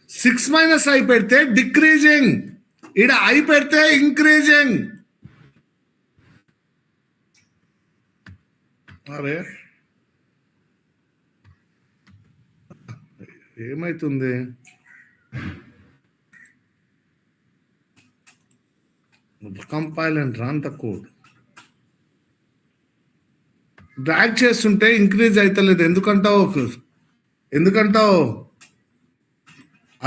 6 minus I పెడితే decreasing, ఇక్కడ I పెడితే ఇంక్రీజింగ్. అరే ఏమైతుంది? Compile and run the code. Drag చేస్తుంటే ఇంక్రీజ్ అవుతలేదు, ఎందుకంటావు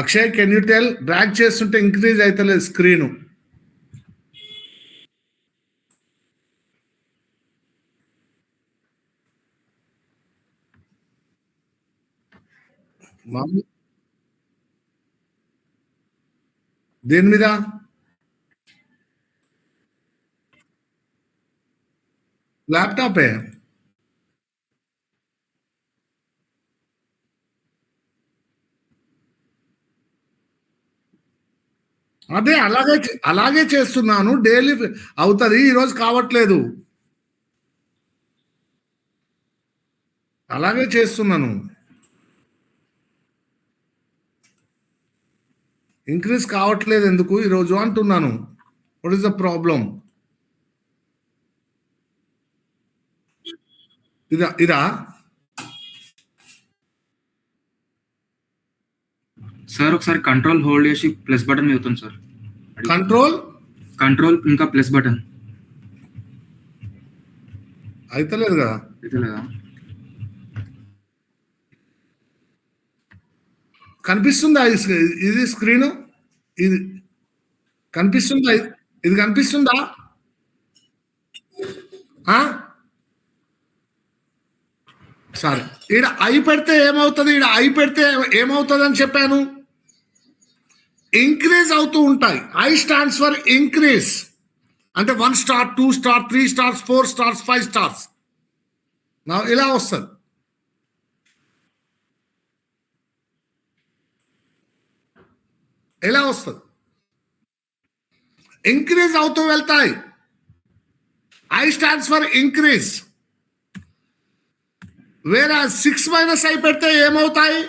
Akshay? Can you tell? Drag చేస్తుంటే ఇంక్రీజ్ అవుతలేదు స్క్రీను. దేని మీద? ల్యాప్టాపే. అదే అలాగే చేస్తున్నాను. డైలీ అవుతుంది, ఈరోజు కావట్లేదు. అలాగే చేస్తున్నాను. ఇంక్రీజ్ కావట్లేదు ఎందుకు ఈరోజు అంటున్నాను. What is the problem? ఇదా సార్? ఒకసారి కంట్రోల్ హోల్డ్ చేసి ప్లస్ బటన్ మీద అవుతుంది సార్. కంట్రోల్ ఇంకా ప్లస్ బటన్ అయితలేదు కదా? కనిపిస్తుందా ఇది స్క్రీను? ఇది కనిపిస్తుందా? ఇది కనిపిస్తుందా? సరే, ఈడ ఐ పెడితే ఏమవుతుంది? ఈడ ఐ పెడితే ఏమవుతుంది అని చెప్పాను. ఇంక్రీజ్ అవుతూ ఉంటాయి. I stands for increase. అంటే 1 star, 2 star, 3 stars, 4 stars, 5 stars. నా ఇలా వస్తుంది. ఎలా వస్తుంది? ఇంక్రీజ్ అవుతూ వెళ్తాయి. I stands for increase. వేరే 6 మైనస్ ఐ పెడితే ఏమవుతాయి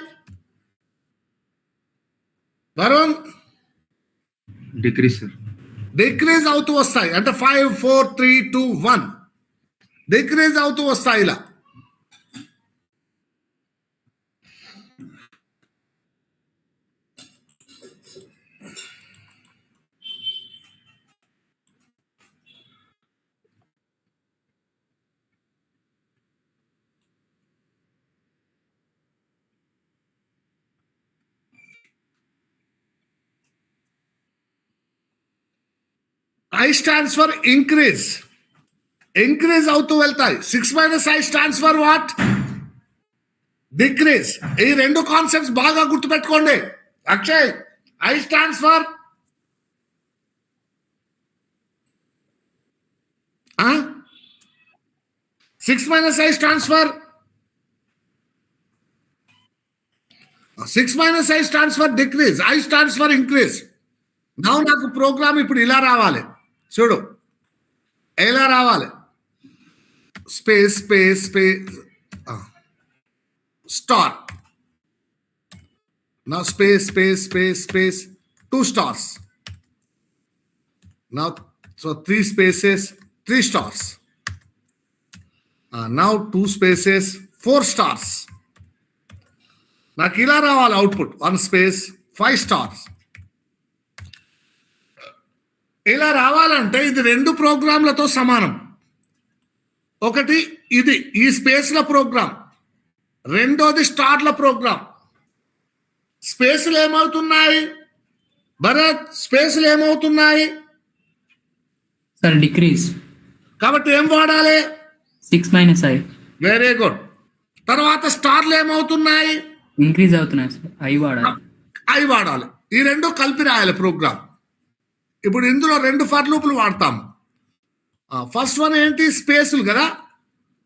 వరుణ్? డిక్రీజ్ అవుతూ వస్తాయి. అంటే 5, 4, 3, 2, 1 డిక్రీజ్ అవుతూ వస్తాయి ఇలా. I stands for increase. Increase అవుతూ వెళ్తాయి. 6 minus I stands for what? Decrease. ఈ రెండు కాన్సెప్ట్స్ బాగా గుర్తుపెట్టుకోండి. Akshay, I stands for 6 minus I stands for 6 minus I stands for decrease. I stands for increase. నాకు ప్రోగ్రామ్ ఇప్పుడు ఇలా రావాలి. చూడు, ఎలా రావాలి? Space space space star. నా space space space space 2 stars. నా 3 spaces 3 stars. Now 2 spaces 4 stars. నాకు ఇలా రావాలి అవుట్పుట్. 1 space 5 stars. ఇలా రావాలంటే ఇది 2 ప్రోగ్రాంలతో సమానం. ఒకటి ఇది ఈ స్పేస్ల ప్రోగ్రాం, రెండోది స్టార్ల ప్రోగ్రాం. స్పేస్లు ఏమవుతున్నాయి భరత్? స్పేస్లు ఏమవుతున్నాయి సార్? డిక్రీజ్. కాబట్టి ఏం వాడాలి? 6 మైనస్ ఐ. Very good. తర్వాత స్టార్లు ఏమవుతున్నాయి? ఇంక్రీజ్ అవుతున్నాయి సార్. ఐ వాడాలి. ఈ రెండు కలిపి రాయాలి ప్రోగ్రామ్. ఇప్పుడు ఇందులో 2 ఫర్ లూపులు వాడతాం. ఫస్ట్ వన్ ఏంటి? స్పేసులు కదా.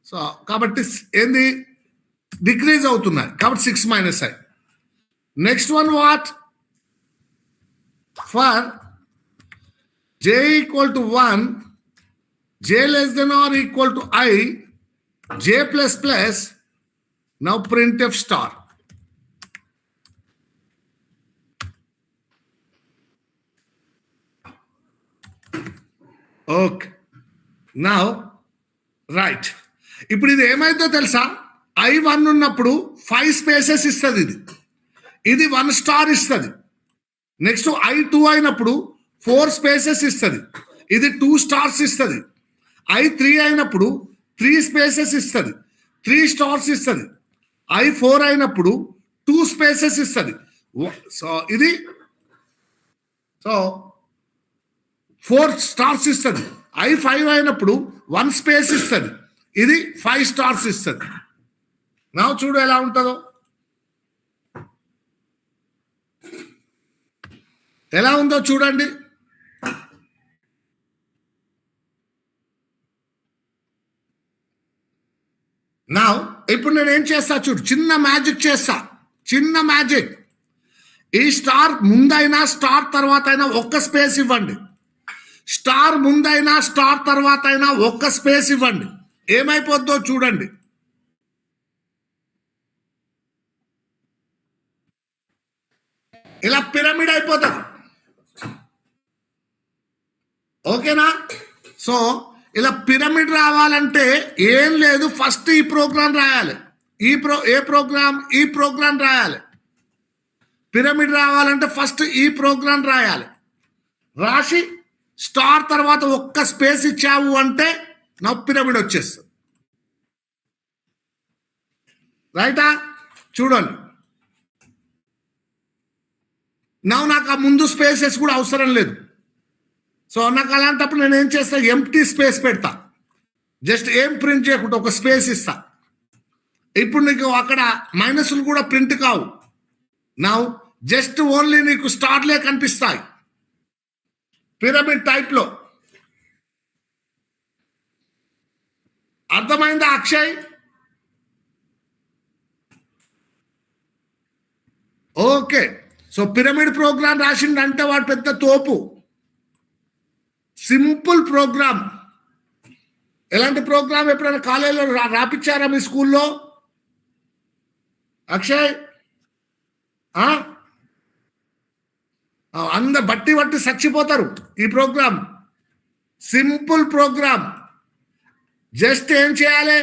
సో కాబట్టి ఏంది? డిక్రీజ్ అవుతున్నాయి కాబట్టి 6 minus i. Next one what? For j equal to 1, j less than or equal to I, j plus plus. Now printf star. Okay, now right. ఇప్పుడు ఇది ఏమైందో తెలుసా, I1 ఉన్నప్పుడు 5 స్పేసెస్ ఇస్తుంది, ఇది 1 స్టార్ ఇస్తుంది. నెక్స్ట్ I2 అయినప్పుడు 4 స్పేసెస్ ఇస్తుంది, ఇది 2 స్టార్స్ ఇస్తుంది. I3 అయినప్పుడు 3 స్పేసెస్ ఇస్తుంది, 3 స్టార్స్ ఇస్తుంది. I4 అయినప్పుడు 2 స్పేసెస్ ఇస్తుంది. సో ఇది 4 స్టార్స్ ఇస్తుంది. I5 అయినప్పుడు 1 స్పేస్ ఇస్తుంది, ఇది 5 స్టార్స్ ఇస్తుంది. నా చూడు ఎలా ఉంటుందో, ఎలా ఉందో చూడండి. నా ఇప్పుడు నేను ఏం చేస్తా చూడు, చిన్న మ్యాజిక్ చేస్తా, చిన్న మ్యాజిక్. ఈ స్టార్ ముందైనా స్టార్ తర్వాత అయినా ఒక్క స్పేస్ ఇవ్వండి, స్టార్ ముందైనా స్టార్ తర్వాత అయినా ఒక్క స్పేస్ ఇవ్వండి, ఏమైపోద్దో చూడండి. ఇలా పిరమిడ్ అయిపోతుంది. ఓకేనా? సో ఇలా పిరమిడ్ రావాలంటే ఏం లేదు, ఫస్ట్ ఈ ప్రోగ్రామ్ రాయాలి. ఏ ప్రోగ్రామ్? ఈ ప్రోగ్రామ్ రాయాలి. పిరమిడ్ రావాలంటే ఫస్ట్ ఈ ప్రోగ్రామ్ రాయాలి. రాసి స్టార్ తర్వాత ఒక్క స్పేస్ ఇచ్చావు అంటే నా పిరమిడ్ వచ్చేస్తుంది. రైటా? చూడండి. నాకు ఆ ముందు స్పేసెస్ కూడా అవసరం లేదు. సో నాకు అలాంటప్పుడు నేను ఏం చేస్తా, ఎంప్టీ స్పేస్ పెడతా, జస్ట్ ఏం ప్రింట్ చేయకుండా ఒక స్పేస్ ఇస్తా. ఇప్పుడు నీకు అక్కడ మైనస్లు కూడా ప్రింట్ కావు. నా జస్ట్ ఓన్లీ నీకు స్టార్లే కనిపిస్తాయి పిరమిడ్ టైప్లో. అర్థమైందా Akshay? Okay. So pyramid program రాసిండంటే వాడు పెద్ద తోపు. Simple programme. ఎలాంటి ప్రోగ్రామ్ ఎప్పుడైనా కాలేజీలో రాపిచ్చారా మీ స్కూల్లో అక్షయ్? అందరు బట్టి చచ్చిపోతారు. ఈ ప్రోగ్రామ్ సింపుల్ ప్రోగ్రామ్. జస్ట్ ఏం చేయాలి,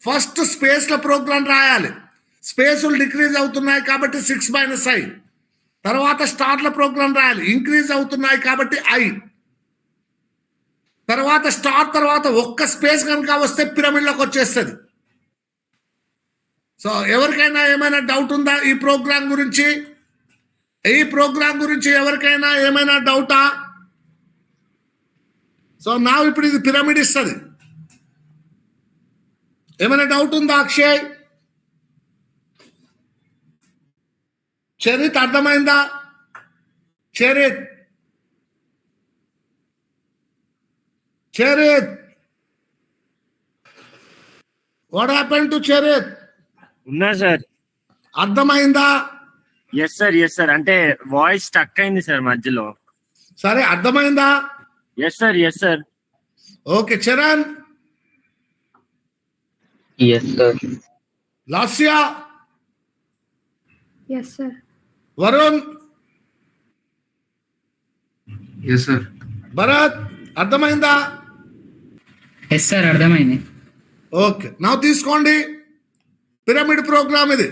ఫస్ట్ స్పేస్లో ప్రోగ్రామ్ రాయాలి. స్పేసులు డిక్రీజ్ అవుతున్నాయి కాబట్టి 6 - I. తర్వాత స్టార్ల ప్రోగ్రామ్ రాయాలి, ఇంక్రీజ్ అవుతున్నాయి కాబట్టి I. తర్వాత స్టార్ తర్వాత ఒక్క స్పేస్ కనుక వస్తే పిరమిడ్లోకి వచ్చేస్తుంది. సో ఎవరికైనా ఏమైనా డౌట్ ఉందా ఈ ప్రోగ్రామ్ గురించి? ఈ ప్రోగ్రామ్ గురించి ఎవరికైనా ఏమైనా డౌటా? సో నా ఇప్పుడు ఇది పిరమిడ్ ఇస్తుంది. ఏమైనా డౌట్ ఉందా అక్షయ్? చరిత్ అర్థమైందా? Charith what happen to Charith? ఉన్నా సార్. అర్థమైందా? Yes sir. అంటే వాయిస్ స్టక్ అయింది సార్ మధ్యలో. సరే, అర్థమైందా? Yes sir. Okay. Charan? Yes, sir. Lasya? Yes, sir. Varun? Yes sir. Bharath అర్థమైందా? ఎస్ సార్, అర్థమైంది. ఓకే. నా తీసుకోండి, పిరమిడ్ ప్రోగ్రామ్ ఇది.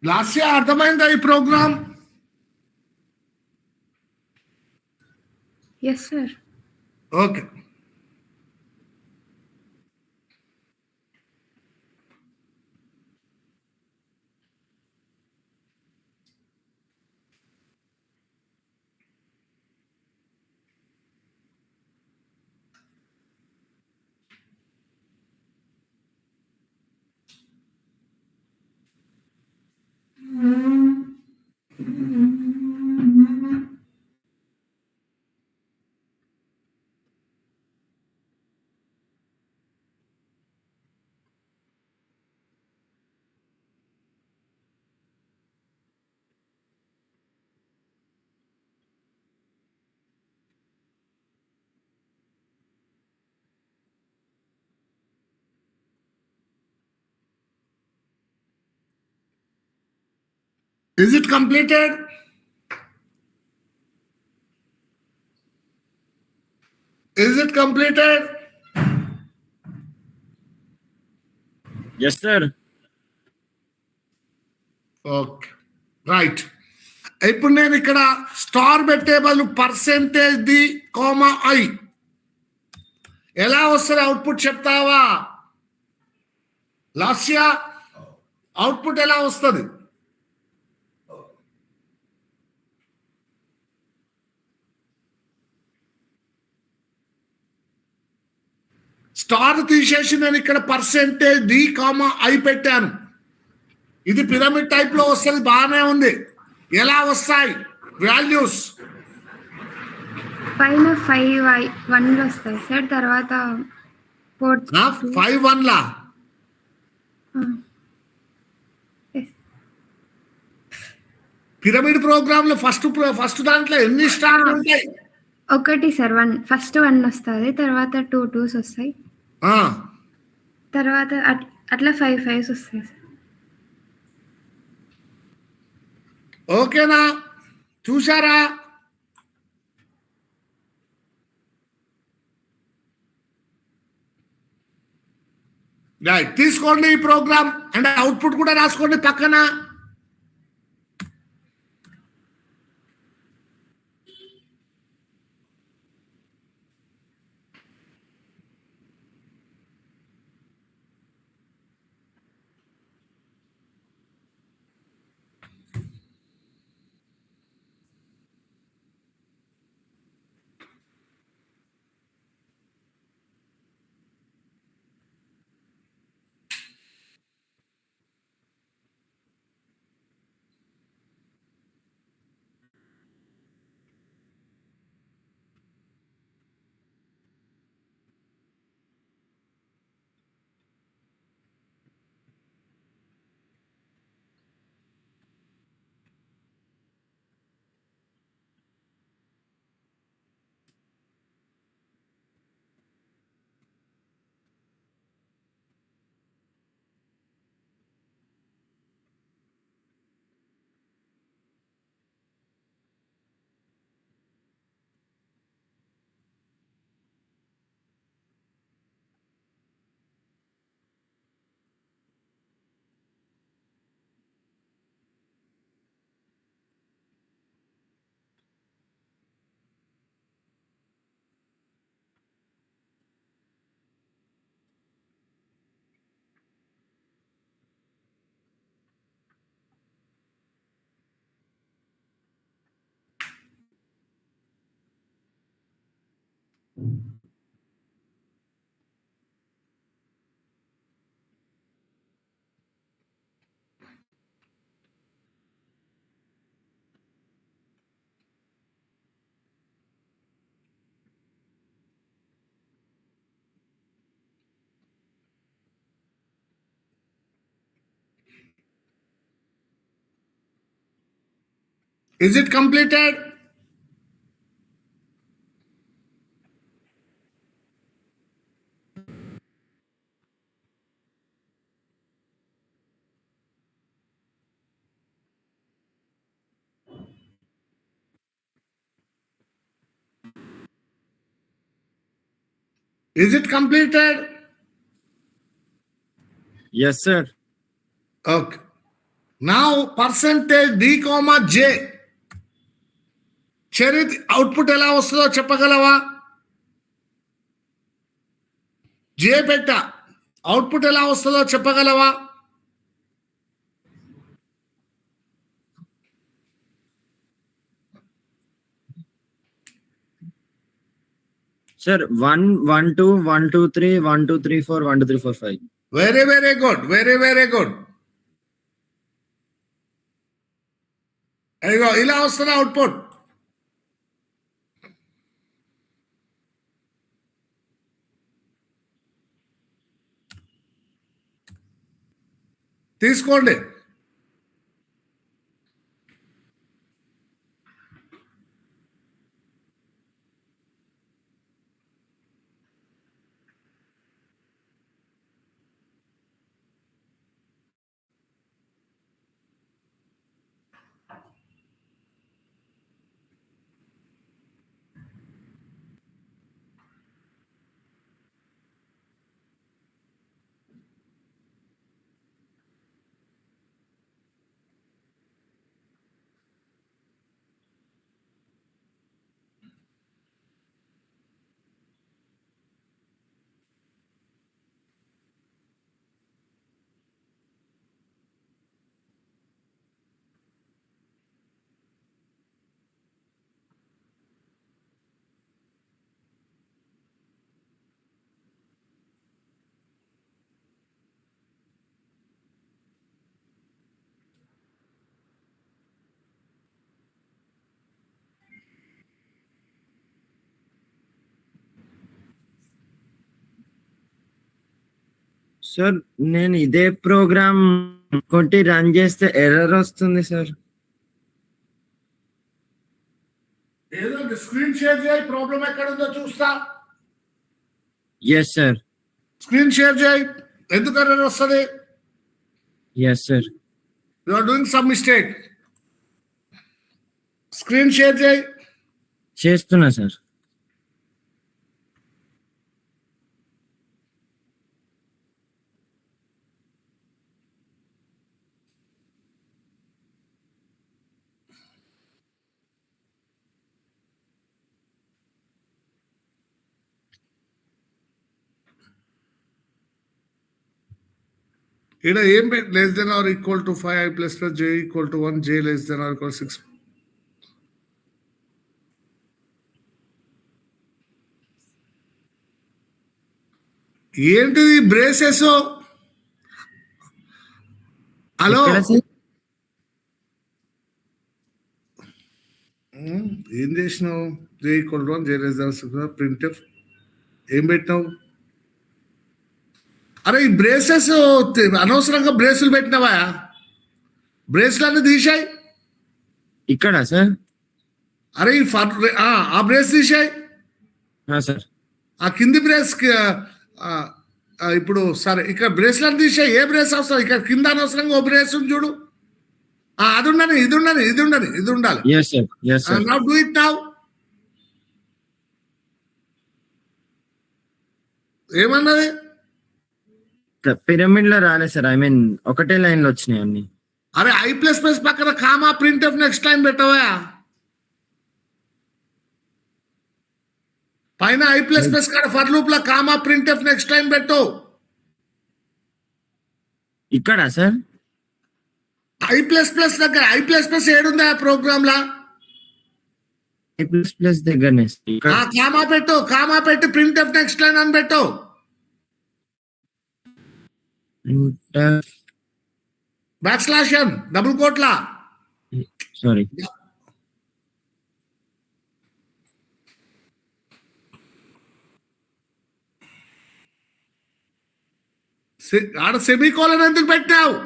లాస్ట్ ఇయర్ అర్థమైందా ఈ program? Yes sir. Okay. Is it completed? Is it completed? Yes sir. Okay, right. ఇప్పుడు నేను ఇక్కడ స్టార్ పెట్టే బదులు పర్సెంటేజ్ ది కోమా ఐ ఎలా వస్తుంది అవుట్పుట్ చెప్తావా? లాస్యా అవుట్పుట్ ఎలా వస్తుంది? స్టార్ తీసేసి నేను ఇక్కడ పర్సెంటేజ్ డి కామా ఐ పెట్టాను. ఇది పిరమిడ్ టైప్ లో వస్తుంది, బాగానే ఉంది. ఎలా వస్తాయి వాల్యూస్? పైన 5 1 వస్తాయి సార్. తర్వాత 5 1 లా పిరమిడ్ ప్రోగ్రామ్ లో ఫస్ట్ దాంట్లో ఎన్ని స్టార్లు ఉంటాయి? ఒకటి సార్. ఫస్ట్ 1 వస్తుంది, తర్వాత 2 2s వస్తాయి, తర్వాత అట్లా 5 5s వస్తాయి సార్. ఓకేనా? చూసారా? రైట్, తీసుకోండి ఈ ప్రోగ్రామ్ అంటే అవుట్పుట్ కూడా రాసుకోండి పక్కన. Is it completed? Is it completed? Yes sir. Okay. Now percentage D, J. Charith output ఎలా వస్తుందో చెప్పగలవా? జే పెట్ట అవుట్పుట్ ఎలా వస్తుందో చెప్పగలవా? Sir 1 1 2 1 2 3 1 2 3 4 1 2 3 4 5. Very very good, very good. అయ్యో ఇలా వస్తుంది అవుట్పుట్. తీసుకోండి. సార్ నేను ఇదే ప్రోగ్రామ్ కొట్టి రన్ చేస్తే ఎర్రర్ వస్తుంది సార్. ఏదో స్క్రీన్ షేర్ చేయి, ప్రాబ్లం ఎక్కడ ఉందో చూస్తా. Yes sir. స్క్రీన్ షేర్ చేయి, ఎందుకు ఎర్రర్ వస్తుంది? Yes sir. You are doing some mistake. Screen share చేయి. చేస్తున్నా సార్. ఇక్కడ ఏం less than or equal to 5 I plus plus j equal to 1 j less than or equal 6. ఏంటిది braces? Hello, ఏం చేసినావు? J equal to 1 j less than 6 print ఏం పెట్టినావు? అరే ఈ బ్రేసెస్ అనవసరంగా బ్రేసులు పెట్టినావా? బ్రేస్లన్నీ తీసాయి. ఇక్కడ సార్. అరే ఈ ఆ బ్రేస్ తీసాయి. సార్ ఆ కింది బ్రేస్ ఇప్పుడు సరే ఇక్కడ బ్రేస్లన్నీ తీసాయి. ఏ బ్రేస్ అవసరం? ఇక్కడ కింద అనవసరంగా ఓ బ్రేస్ ఉంది చూడు. అది ఉండని, ఇది ఉండని, ఇది ఉండని, ఇది ఉండాలి. Yes sir. Yes sir. Now do it now. ఏమన్నది? పిరమిడ్ లో రాలేదు సార్. ఐ మీన్ ఒకటే లైన్ లో వచ్చినాయి అన్ని. అరే I ప్లస్ ప్లస్ పక్కన comma print f next line పెట్టవా? పైన I ప్లస్ ప్లస్ కాడ ఫర్ లూప్ లో comma print f next line పెట్టు. ఇక్కడ సార్ I ప్లస్ ప్లస్ దగ్గర I ప్లస్ ప్లస్ ఏడుందా ప్రోగ్రామ్ లా? I ప్లస్ ప్లస్ దగ్గరనే ఇక్కడ. కామా పెట్టు, కామా పెట్టి ప్రింట్ ఎఫ్ నెక్స్ట్ లైన్ అని పెట్టు. బ్యాక్ స్లాష్ ఎన్ డబుల్ కోట్లా. సారీ. ఆడ సెమీకోలన్ ఎందుకు పెట్టావు?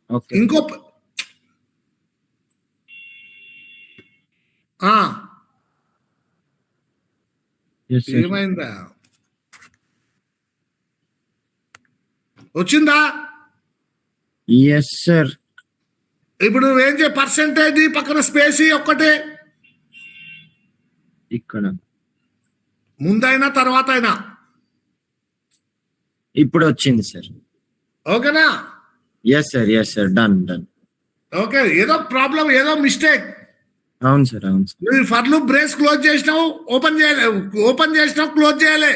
ఓకే. ఇంకో ఏమైందా? వచ్చిందా? Yes sir. ఇప్పుడు నువ్వేం చేయ, పర్సెంటేజ్ పక్కన స్పేస్ ఒక్కటే. ఇక్కడ ముందైనా తర్వాత అయినా ఇప్పుడు వచ్చింది సార్. ఓకేనా? Yes sir done. ఓకే, ఏదో ప్రాబ్లం, ఏదో మిస్టేక్. అవును సార్. నువ్వు ఫర్ లూప్ బ్రేస్ క్లోజ్ చేసినావు, ఓపెన్ చేసినావు, క్లోజ్ చేయాలి.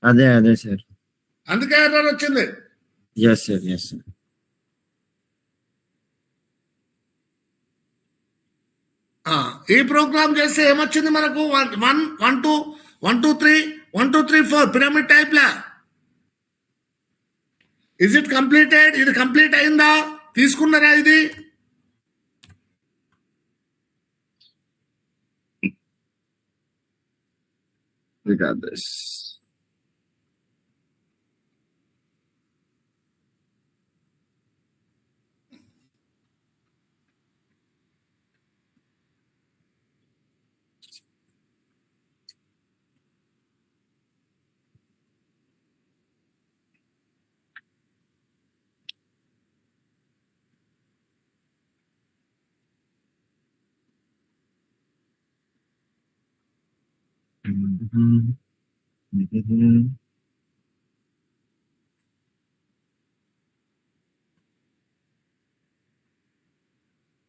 అదే సార్. అందుకే ఎర్రర్ వచ్చింది. Yes sir. ఈ ప్రోగ్రామ్ చేస్తే ఏమొచ్చింది మనకు? 1 2 1 2 3 1 2 3 4 pyramid type law. Is it completed? ఇది కంప్లీట్ అయిందా? తీసుకున్నారా ఇది? We got this.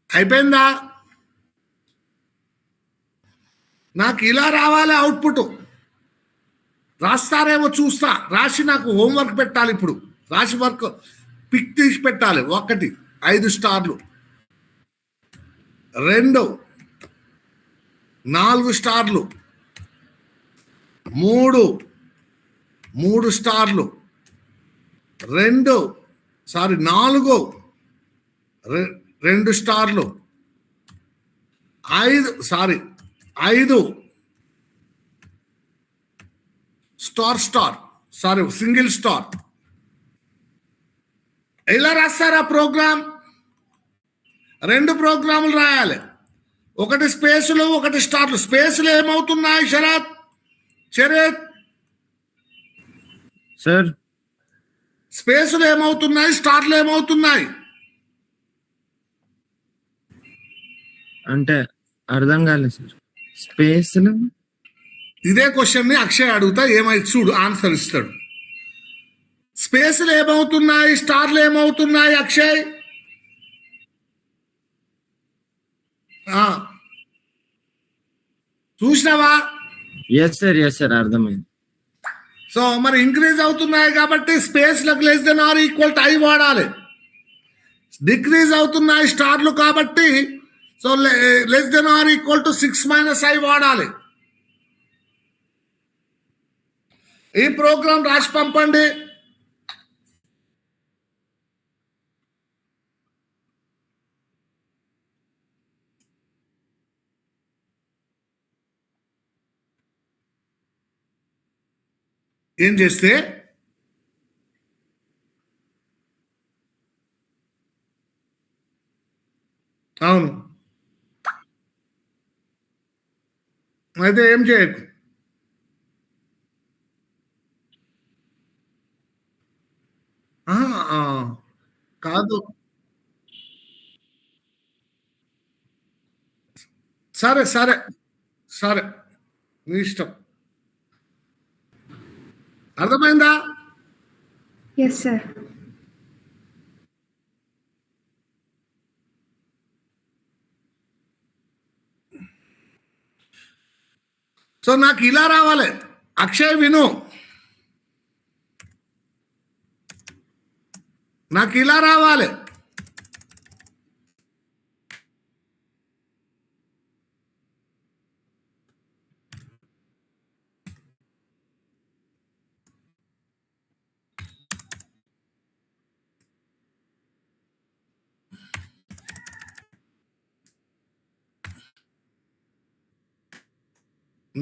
అయిపోయిందా? నాకు ఇలా రావాలి అవుట్పుట్. రాస్తారేమో చూస్తా. రాసి నాకు హోంవర్క్ పెట్టాలి. ఇప్పుడు రాసి వర్క్ పిక్ తీసి పెట్టాలి. 1 5 స్టార్లు, 2 4 స్టార్లు, 3 స్టార్లు, 4 2 స్టార్లు, 5 సింగిల్ స్టార్. ఎలా రాస్తారా ప్రోగ్రామ్? 2 ప్రోగ్రాములు రాయాలి. 1 స్పేసులు, 1 స్టార్లు. స్పేసులు ఏమవుతున్నాయి శరత్? సార్ స్పేసులు ఏమవుతున్నాయి? స్టార్లు ఏమవుతున్నాయి? అంటే అర్థం కాలేదు సార్. స్పేస్లు ఇదే క్వశ్చన్ ని అక్షయ్ అడుగుతా, ఏమైతే చూడు ఆన్సర్ ఇస్తాడు. స్పేసులు ఏమవుతున్నాయి? స్టార్లు ఏమవుతున్నాయి అక్షయ్? చూసినావా? ఎస్ సార్ అర్థమైంది. సో మరి ఇంక్రీజ్ అవుతున్నాయి కాబట్టి స్పేస్ లకు less than or equal to i వాడాలి. డిక్రీజ్ అవుతున్నాయి స్టార్లు కాబట్టి so less than or equal to 6 - I వాడాలి. ఈ ప్రోగ్రాం రాసి పంపండి. ఏం చేస్తే అవును, అయితే ఏం చేయకు. కాదు, సరే నీ ఇష్టం. అర్థమైందా? Yes sir. సో నాకు ఇలా రావాలి. అక్షయ్ విను, నాకు ఇలా రావాలి.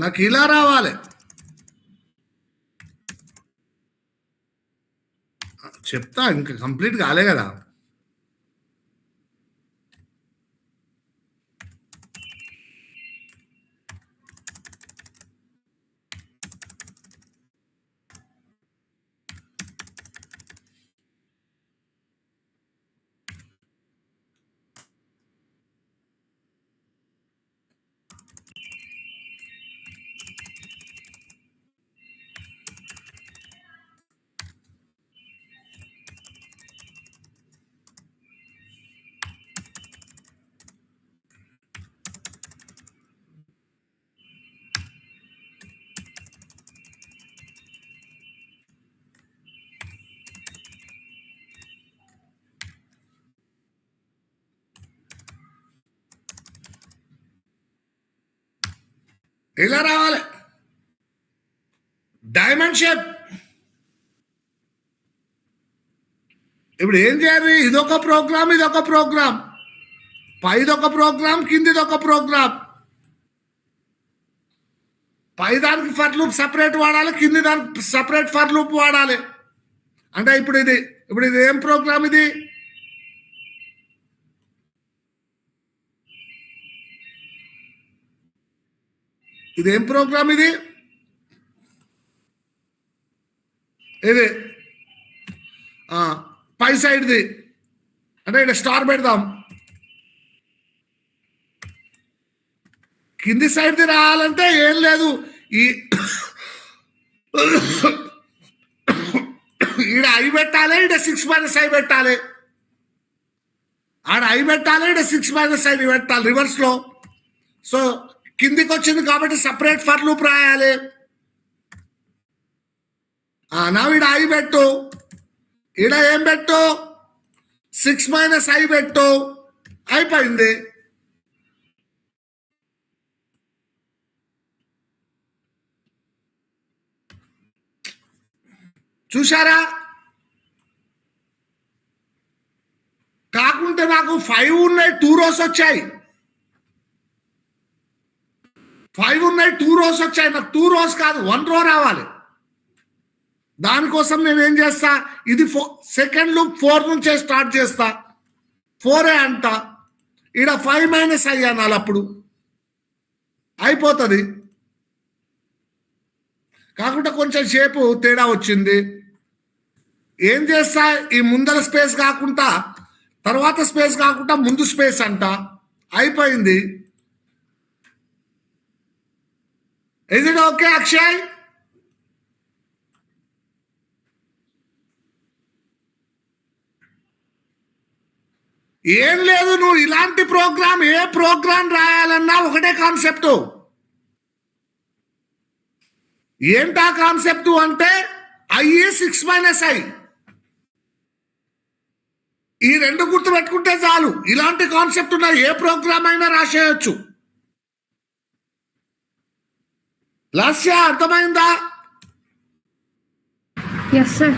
నాకు ఇలా రావాలి. చెప్తా, ఇంకా కంప్లీట్ కాలే కదా. ఇలా రావాలి, డైమండ్ షేప్. ఇప్పుడు ఏం చేయాలి? ఇదొక ప్రోగ్రామ్, ఇదొక ప్రోగ్రామ్, పైదొక ప్రోగ్రామ్, కిందిదొక ప్రోగ్రామ్. పై దానికి ఫర్ లూప్ సపరేట్ వాడాలి, కింది దానికి సపరేట్ ఫర్ లూప్ వాడాలి. అంటే ఇప్పుడు ఇది ఏం ప్రోగ్రామ్? ఇదేం ప్రోగ్రామ్? ఇది పై సైడ్ది. అంటే ఇక్కడ స్టార్ పెడదాం. కింది సైడ్ది రావాలంటే ఏం లేదు, ఈడ ఐ పెట్టాలి, ఈడ 6 - i పెట్టాలి. ఆడ ఐ పెట్టాలి, ఈడ 6 - i పెట్టాలి రివర్స్ లో. సో కిందికి వచ్చింది కాబట్టి సపరేట్ ఫర్ లూప్ రాయాలి. నా ఈడ ఐ పెట్టు, ఈడ ఏం పెట్టు? 6 - i పెట్టు, అయిపోయింది. చూశారా? కాకుంటే నాకు 5 ఉన్నాయి, 2 rows వచ్చాయి. 5 ఉన్నాయి, 2 rows వచ్చాయి. నాకు 2 rows కాదు, 1 row రావాలి. దానికోసం నేను ఏం చేస్తా? ఇది సెకండ్ లూప్ 4 నుంచే స్టార్ట్ చేస్తా. 4 అంట, ఈడ 5 - i అనాలి, అప్పుడు అయిపోతుంది. కాకుండా కొంచెం సేపు తేడా వచ్చింది. ఏం చేస్తా? ఈ ముందర స్పేస్ కాకుండా, తర్వాత స్పేస్ కాకుండా ముందు స్పేస్ అంట, అయిపోయింది. Is it okay Akshay? ఏం లేదు, నువ్వు ఇలాంటి ప్రోగ్రామ్, ఏ ప్రోగ్రామ్ రాయాలన్నా ఒకటే కాన్సెప్ట్. ఏంటా కాన్సెప్ట్ అంటే ఐఏ 6 - i. ఈ రెండు గుర్తు పెట్టుకుంటే చాలు. ఇలాంటి కాన్సెప్ట్ ఉన్న ఏ ప్రోగ్రామ్ అయినా రాసేయచ్చు. లాస్య అర్థమైందా? Yes sir.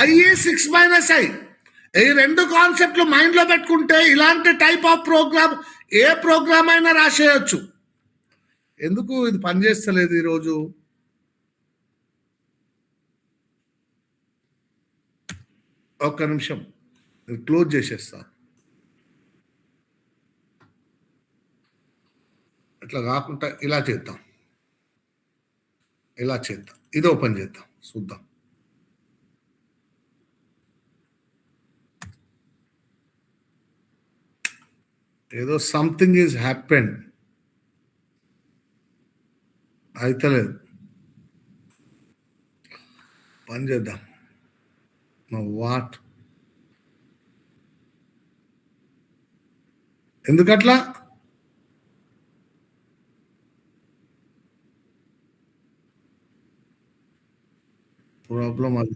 ఐఏ 6 - i. ఈ రెండు కాన్సెప్ట్లు మైండ్ లో పెట్టుకుంటే ఇలాంటి టైప్ ఆఫ్ ప్రోగ్రామ్, ఏ ప్రోగ్రామ్ అయినా రాసేయచ్చు. ఎందుకు ఇది పనిచేస్తలేదు ఈరోజు? ఒక్క నిమిషం, క్లోజ్ చేసేస్తా. ఇట్లా కాకుండా ఇలా చేద్దాం, ఇలా చేద్దాం. ఇది ఓపెన్ చేద్దాం, చూద్దాం. ఏదో సంథింగ్ ఈజ్ హ్యాపెన్, అయితలేదు. పని చేద్దాం. వాట్? ఎందుకట్లా? ప్రాబ్లం అది.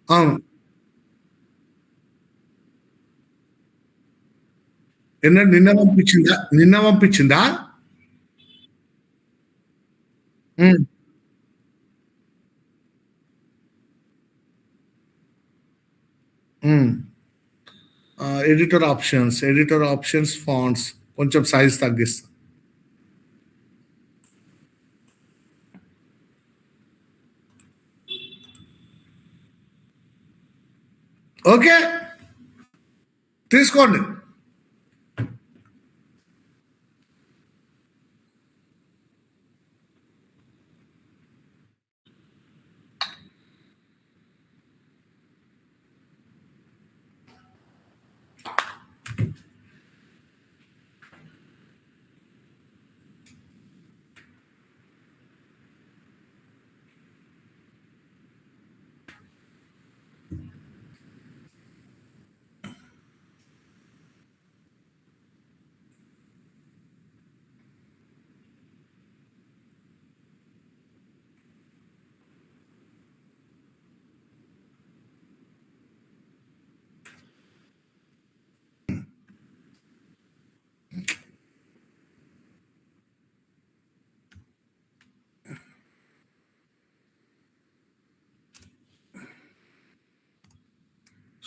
అవును, నిన్న పంపించిందా? ఎడిటర్ ఆప్షన్స్ ఫాంట్స్ కొంచెం సైజ్ తగ్గిస్తా. ఓకే, తీసుకోండి.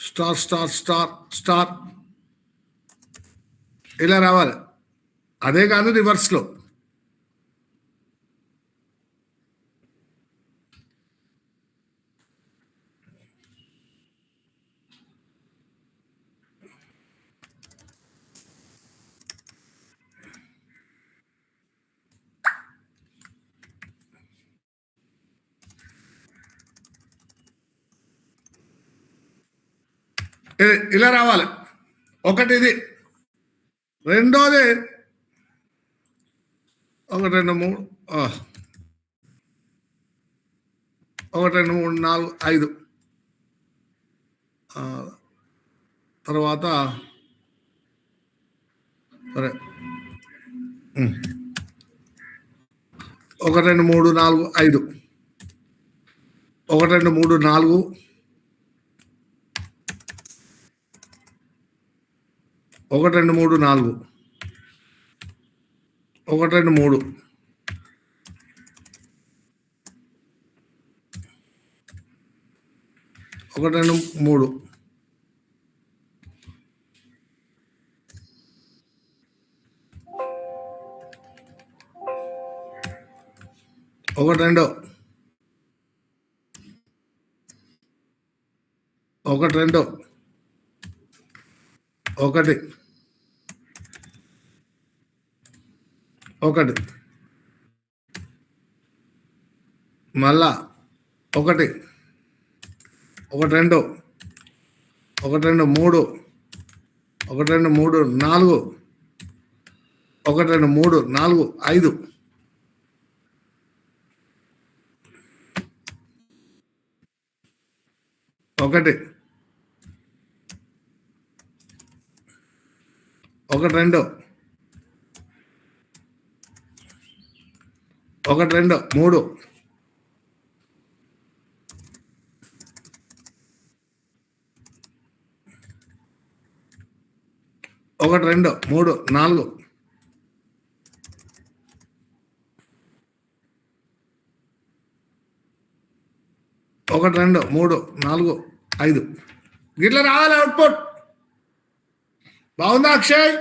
స్టార్ స్టార్ స్టార్ స్టార్ ఇలా రావాలి. అదే కాదు రివర్స్లో. ఇలా రావాలి. ఒకటి ఇది, రెండోది 1 2 3 1 2 3 4 5 తర్వాత సరే 1 2 3 4 5 1 2 3 4 1 2 3 4 1 2 3 1 2 3 1 2 1 2 1 1 మళ్ళా 1 1 2 1 2 3 1 2 3 4 1 2 3 4 5 1 1 2 1 2 3 1 2 3 4 1 2 3 4 5 గిట్ల రావాలి అవుట్పుట్. బాగుందా అక్షయ్?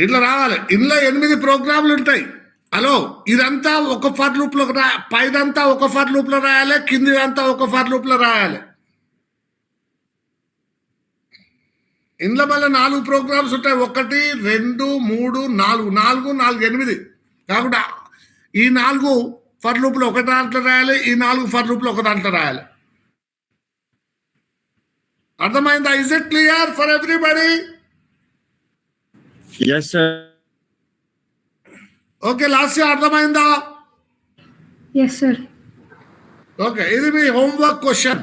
ఇట్లా రావాలి. ఇందులో 8 ప్రోగ్రాంలు ఉంటాయి. హలో, ఇదంతా ఒక ఫర్ లూప్ లో పైదంతా ఒక ఫర్ లూప్ లో రాయాలి, కిందిదంతా ఒక ఫర్ లూప్ లో రాయాలి. ఇందులో మళ్ళీ 4 ప్రోగ్రామ్స్ ఉంటాయి. 1 2 3 4 4 4 8 కాకుండా ఈ 4 ఫర్ లూప్ లో ఒక దాంట్లో రాయాలి, ఈ 4 ఫర్ లూప్ లో ఒక దాంట్లో రాయాలి. అర్థమైందా? Is it clear for everybody? Yes, sir. Okay, last అర్థమైందా? Yes sir. ఓకే, ఇది మీ హోంవర్క్ క్వశ్చన్.